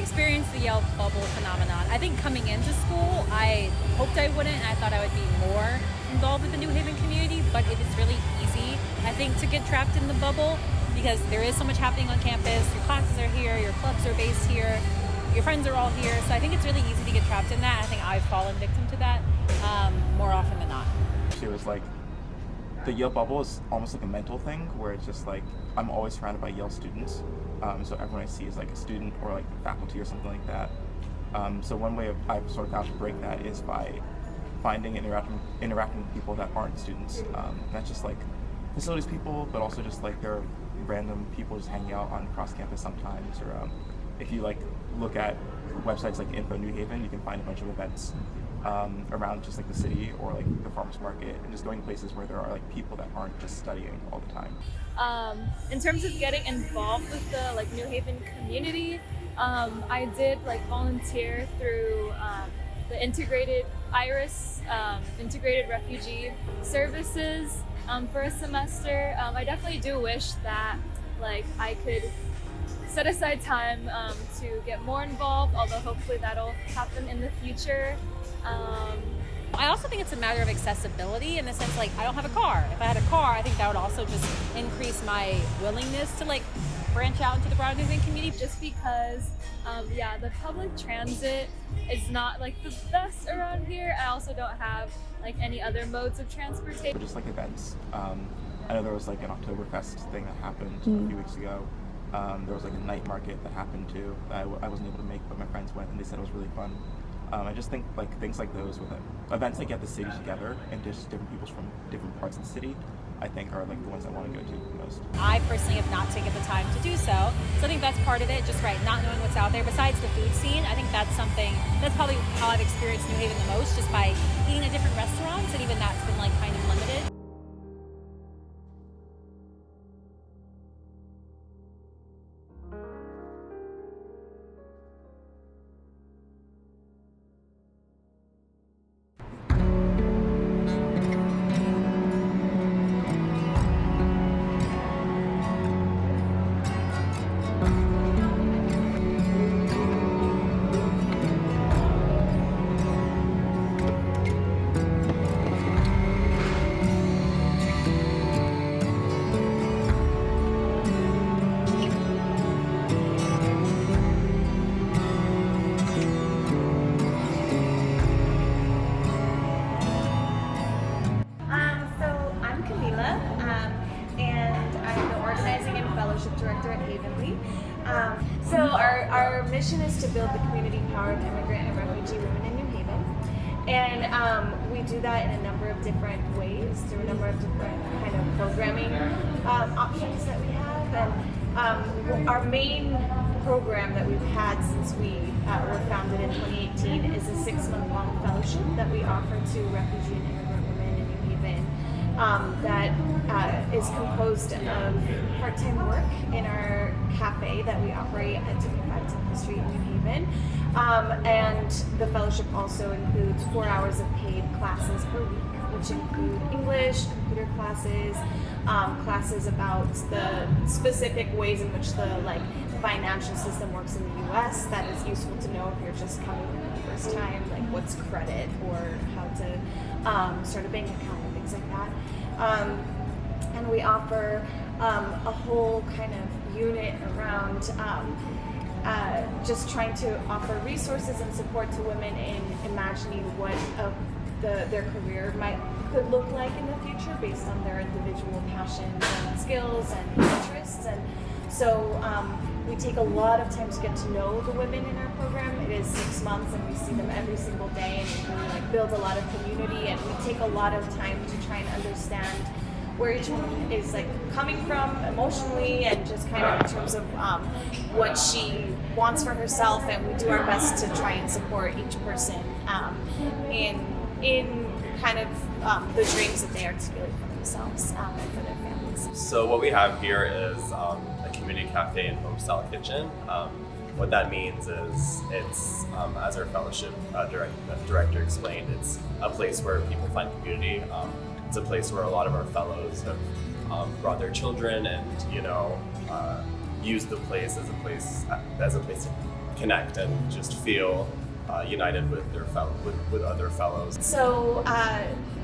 experienced the Yale bubble phenomenon. I think coming into school, I hoped I wouldn't, and I thought I would be more involved with the New Haven community, but it is really easy, I think, to get trapped in the bubble because there is so much happening on campus. Your classes are here, your clubs are based here, your friends are all here, so I think it's really easy to get trapped in that. I think I've fallen victim to that more often than not. It was like, the Yale bubble is almost like a mental thing where it's just like, I'm always surrounded by Yale students. So everyone I see is like a student or like faculty or something like that. So one way I've sort of found to break that is by finding and interacting with people that aren't students. Not just like facilities people, but also just like there are random people just hanging out on cross campus sometimes. Or if you like look at websites like Info New Haven, you can find a bunch of events around just like the city or like the farmers market, and just going places where there are like people that aren't just studying all the time. In terms of getting involved with the like New Haven community, I did like volunteer through the integrated IRIS, integrated refugee services for a semester. I definitely do wish that like I could set aside time to get more involved, although hopefully that'll happen in the future. I also think it's a matter of accessibility in the sense like I don't have a car. If I had a car, I think that would also just increase my willingness to like branch out into the broader New Haven community. Just because, the public transit is not like the best around here. I also don't have like any other modes of transportation. Just like events. I know there was like an Oktoberfest thing that happened a few weeks ago. There was like a night market that happened too that I wasn't able to make, but my friends went and they said it was really fun. I just think like things like those with events that get the city together and just different people from different parts of the city, I think are like the ones I want to go to the most. I personally have not taken the time to do so. So I think that's part of it, just right, not knowing what's out there. Besides the food scene, I think that's something, that's probably how I've experienced New Haven the most, just by eating at different restaurants, and even that's been like kind of limited. Director at Havenly. So our mission is to build the community empowered immigrant and refugee women in New Haven. And we do that in a number of different ways, through a number of different kind of programming options that we have. And our main program that we've had since we were founded in 2018 is a 6-month-long fellowship that we offer to refugee and immigrant women in New Haven. That is composed of part-time work in our cafe that we operate at 25 10th Street in New Haven. And the fellowship also includes 4 hours of paid classes per week, which include English, computer classes, classes about the specific ways in which the financial system works in the US that is useful to know if you're just coming for the first time, like what's credit or how to start a bank account and things like that. And we offer a whole kind of unit around just trying to offer resources and support to women in imagining what their career could look like in the future based on their individual passions and skills and interests. And so we take a lot of time to get to know the women in our program. It is 6 months and we see them every single day, and we build a lot of community, and we take a lot of time to try and understand where each woman is coming from emotionally, and just kind of in terms of what she wants for herself, and we do our best to try and support each person in kind of the dreams that they articulate for themselves and for their families. So what we have here is a community cafe and home style kitchen. What that means is it's, as our fellowship director explained, it's a place where people find community. It's a place where a lot of our fellows have brought their children and, use the place as a place connect and just feel united with their with other fellows. So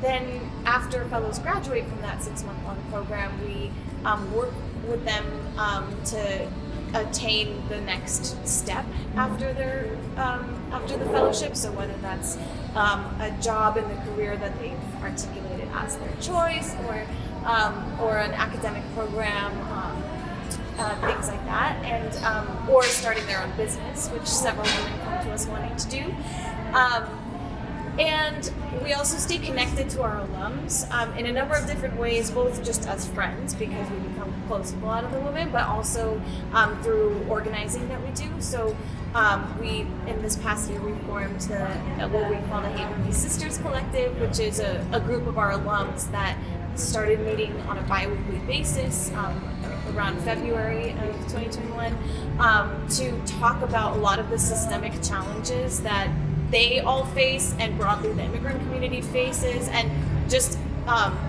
then after fellows graduate from that 6-month-long program, we work with them to attain the next step after their after the fellowship. So whether that's a job in the career that they've articulated as their choice, or an academic program, things like that, and or starting their own business, which several women come to us wanting to do. And we also stay connected to our alums in a number of different ways, both just as friends, because we become close with a lot of the women, but also through organizing that we do. So we, in this past year, we formed what we call the Havenly Sisters Collective, which is a group of our alums that started meeting on a bi-weekly basis around February of 2021 to talk about a lot of the systemic challenges that they all face, and broadly the immigrant community faces, and just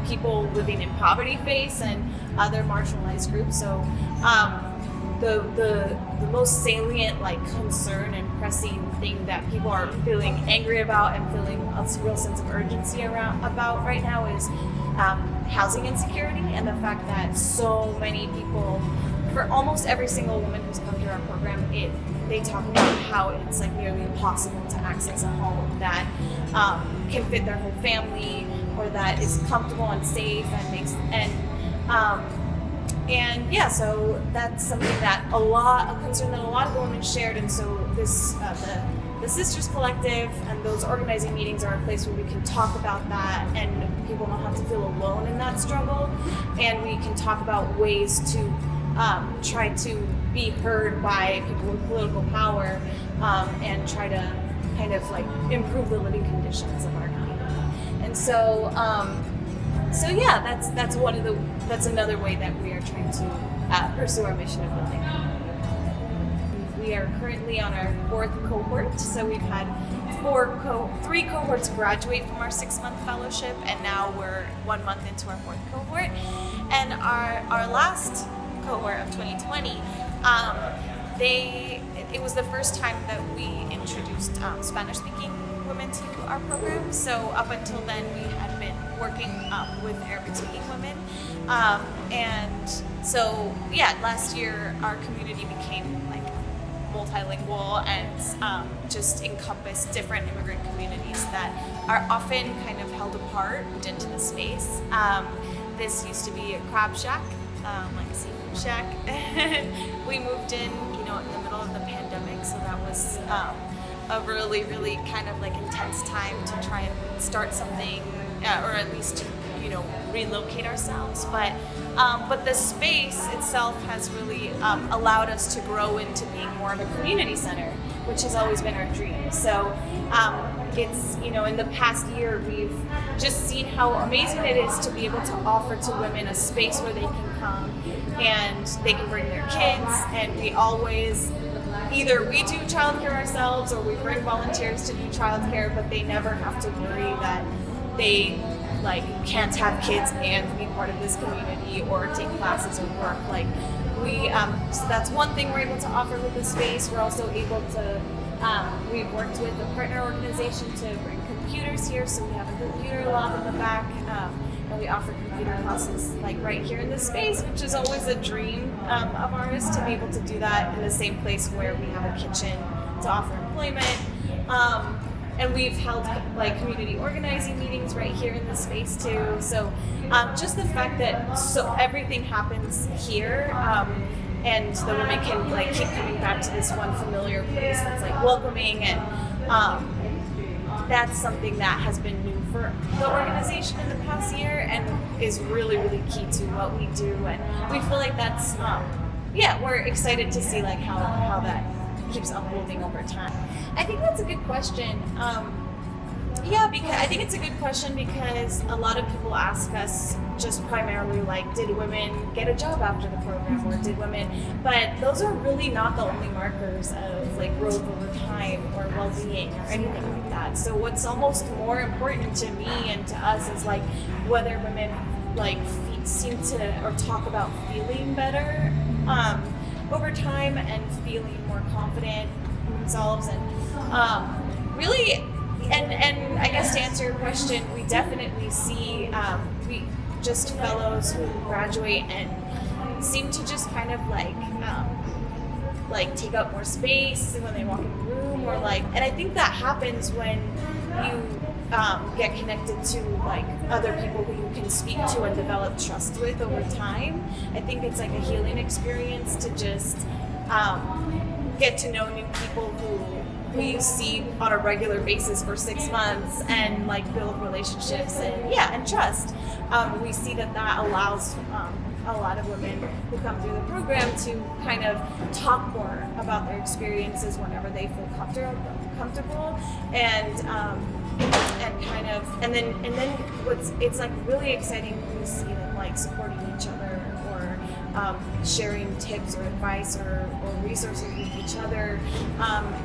people living in poverty face, and other marginalized groups. So the most salient concern and pressing thing that people are feeling angry about and feeling a real sense of urgency about right now is housing insecurity, and the fact that so many people, for almost every single woman who's come to our program, they talk about how it's nearly impossible to access a home that can fit their whole family, or that is comfortable and safe and yeah, so that's something that a concern that a lot of the women shared. And so this the Sisters Collective and those organizing meetings are a place where we can talk about that, and people don't have to feel alone in that struggle, and we can talk about ways to try to be heard by people with political power, and try to kind of improve the living conditions of our community. And so yeah, that's another way that we are trying to pursue our mission of building. We are currently on our 4th cohort, so we've had 3 cohorts graduate from our 6-month fellowship, and now we're 1 month into our 4th cohort. And our last cohort of 2020, it was the first time that we introduced Spanish-speaking women to our program. So up until then, we had been working with Arabic-speaking women, and so yeah, last year our community became multilingual and just encompassed different immigrant communities that are often kind of held apart into the space. This used to be a crab shack, like a seafood shack. We moved in, in the middle of the pandemic, so that was a really, really kind of intense time to try and start something, or at least relocate ourselves. But the space itself has really allowed us to grow into being more of a community center, which has always been our dream. So it's, in the past year, we've just seen how amazing it is to be able to offer to women a space where they can come and they can bring their kids, and we always, either we do childcare ourselves or we bring volunteers to do childcare, but they never have to worry that they can't have kids and be part of this community or take classes or work. So that's one thing we're able to offer with the space. We're also able to, we've worked with a partner organization to bring computers here, so we have a computer lab in the back, and we offer computer classes right here in this space, which is always a dream of ours, to be able to do that in the same place where we have a kitchen to offer employment. And we've held community organizing meetings right here in this space too. So just the fact that everything happens here, and the women can keep coming back to this one familiar place that's welcoming, and that's something that has been new for the organization in the past year, and is really, really key to what we do. And we feel like that's we're excited to see how that keeps unfolding over time. I think that's a good question. Because I think it's a good question because a lot of people ask us just primarily did women get a job after the program, or did women, but those are really not the only markers of growth over time or well-being or anything like that. So what's almost more important to me and to us is whether women seem to or talk about feeling better over time and feeling more confident themselves, and really, and I guess to answer your question, we definitely see we just fellows who graduate and seem to just kind of like take up more space when they walk in the room, or like, and I think that happens when you get connected to like other people who you can speak to and develop trust with over time. I think it's like a healing experience to just get to know new people who you see on a regular basis for 6 months and like build relationships and trust. We see that allows a lot of women who come through the program to kind of talk more about their experiences whenever they feel comfortable, and then it's like really exciting when you see them like supporting each other, or sharing tips or advice or resources with each other,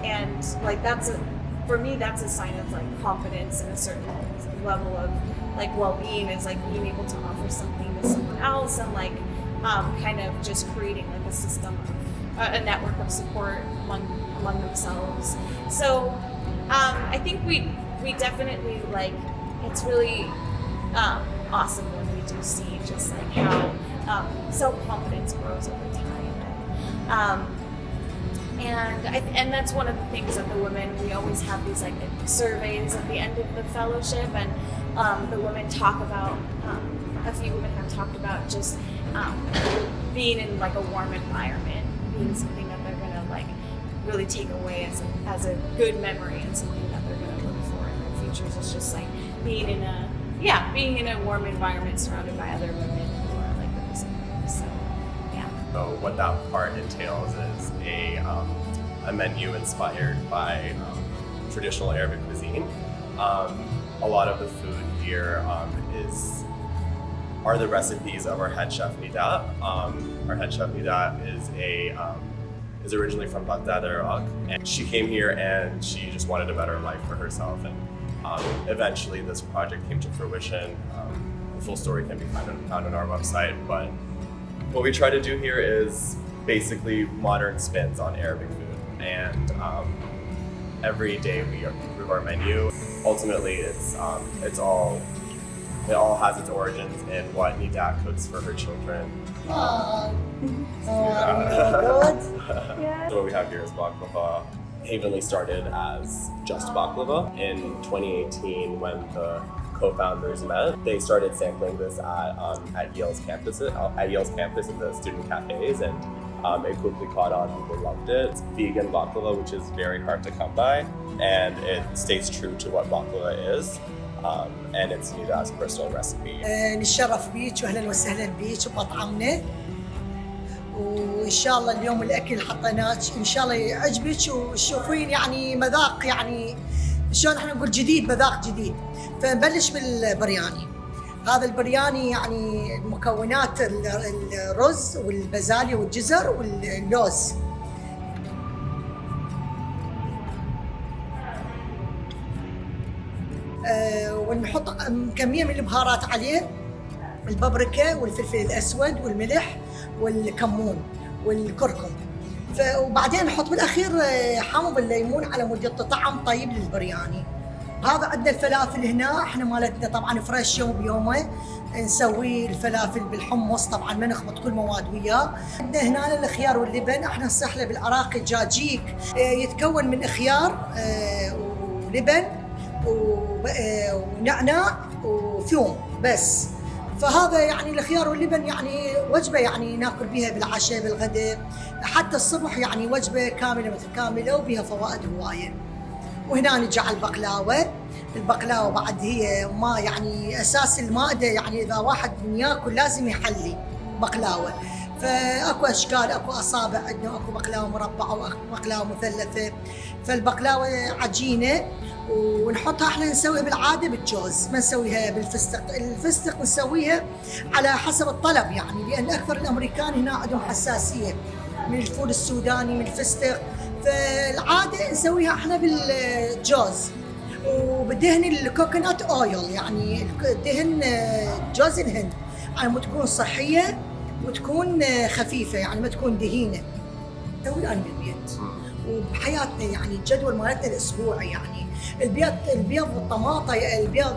and like for me that's a sign of like confidence and a certain level of like well-being, is like being able to offer something to someone else, and like kind of just creating like a system of a network of support among themselves. So I think we definitely like, it's really awesome when we do see just like how self-confidence grows over time. And that's one of the things that the women, we always have these like surveys at the end of the fellowship, and the women talk about, a few women have talked about just being in like a warm environment, being something that they're gonna like really take away as a good memory, and something that they're gonna look for in their futures. It's just like being in a warm environment surrounded by other women who are like really supportive. So yeah. So what that part entails is a menu inspired by traditional Arabic cuisine. A lot of the food here are the recipes of our head chef Nida. Our head chef Nida is originally from Baghdad, Iraq, and she came here and she just wanted a better life for herself. And eventually, this project came to fruition. The full story can be found on our website. But what we try to do here is basically modern spins on Arabic food, and every day we improve our menu. Ultimately, it all has its origins in what Nida cooks for her children. So what we have here is baklava. Havenly started as just baklava. In 2018, when the co-founders met, they started sampling this at Yale's campus in the student cafes, and it quickly caught on. People loved it. It's vegan baklava, which is very hard to come by, and it stays true to what baklava is. And it's Nida's personal recipe. نتشرف بيك واهلا وسهلا بيك بمطعمنا، وان شاء الله اليوم الاكل حطيناك ان شاء الله يعجبك وتشوفين يعني مذاق، يعني شلون احنا نقول جديد، مذاق جديد. فنبلش بالبرياني. هذا البرياني يعني مكونات الرز والبازاليا والجزر واللوز. ونحط كمية من البهارات عليه، البابريكا والفلفل الأسود والملح والكمون والكركم. وبعدين نحط بالأخير حامض الليمون على مود يعطي طعم طيب للبرياني. هذا عندنا الفلافل هنا، احنا مالتنا طبعا فريش يوم بيومه، نسوي الفلافل بالحمص، طبعا ما نخبط كل مواد وياه. عندنا هنا الخيار واللبن، احنا نصحله بالعراقي جاجيك، يتكون من خيار ولبن ونعناع وثوم بس. فهذا يعني الخيار واللبن يعني وجبه يعني ناكل بها بالعشاء بالغداء، حتى الصبح يعني وجبه كامله متكامله وبها فوائد هوايه. وهنا نجي على البقلاوه بعد هي ما يعني اساس المائده، يعني اذا واحد من ياكل لازم يحلي بقلاوه. فاكو اشكال، اكو اصابع عندنا، اكو بقلاوه مربعه واكو بقلاوه مثلثه. فالبقلاوه عجينه ونحطها، احنا نسويها بالعاده بالجوز، ما نسويها بالفستق. الفستق نسويها على حسب الطلب يعني، لان اكثر الامريكان هنا عندهم حساسيه من الفول السوداني من الفستق، فالعاده نسويها احنا بالجوز. وبدهن الكوكونات اويل، يعني دهن جوز الهند، على ما تكون صحيه وتكون خفيفه، يعني ما تكون دهينه. نسوي الان بالبيت وبحياتنا يعني الجدول مالتنا الاسبوعي يعني البيض والطماطة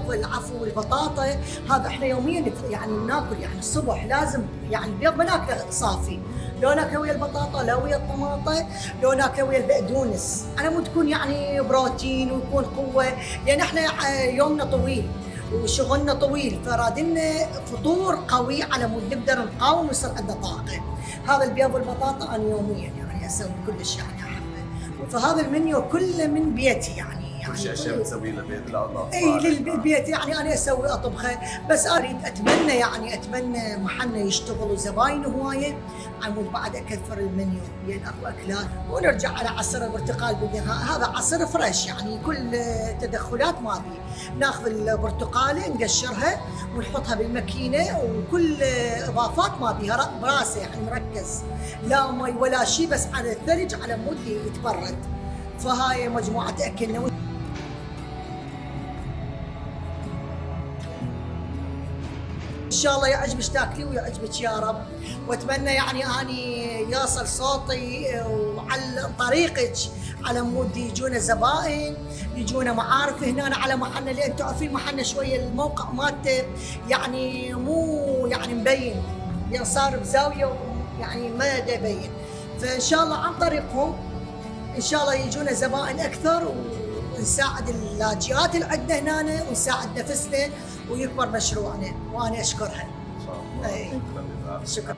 العفو والبطاطا هذا احنا يوميا يعني ناكل يعني الصبح لازم يعني البيض ما ناكله صافي، لو ناكله ويا البطاطا لو ويا الطماطة لو ناكله ويا البقدونس على مود تكون يعني بروتين ويكون قوة، لان احنا يومنا طويل وشغلنا طويل فرادنا فطور قوي على مود نقدر نقاوم ويصير عندنا طاقة. هذا البيض والبطاطا انا يوميا يعني اسوي كلش يعني احبه، فهذا المنيو كله من بيتي يعني في اشياء بتسوي للبيت الاطباق؟ اي للبيت يعني انا اسوي اطبخه، بس اريد اتمنى محلنا يشتغل وزباين هوايه عمود بعد اكثر المنيو لان اكو اكلات ونرجع على عصير البرتقال هذا عصير فريش يعني كل تدخلات ما بي، ناخذ البرتقاله نقشرها ونحطها بالماكينه وكل اضافات ما بيها براسه يعني مركز لا مي ولا شيء بس على الثلج على مود يتبرد. فهاي مجموعه اكلنا. ان شاء الله يعجبك تاكلي ويعجبك يا رب، واتمنى يعني اني يصل صوتي وعلى طريقك على مود يجونا زبائن يجونا معارف هنا على محلنا، لان تعرفين محلنا شويه الموقع مالته يعني مو يعني مبين يعني صار بزاويه يعني ما يبين، فان شاء الله عن طريقهم ان شاء الله يجونا زبائن اكثر ونساعد اللاجئات اللي عندنا هنا ونساعد نفسنا ويكبر مشروعنا، وانا اشكرها. ان شاء الله. شكرا.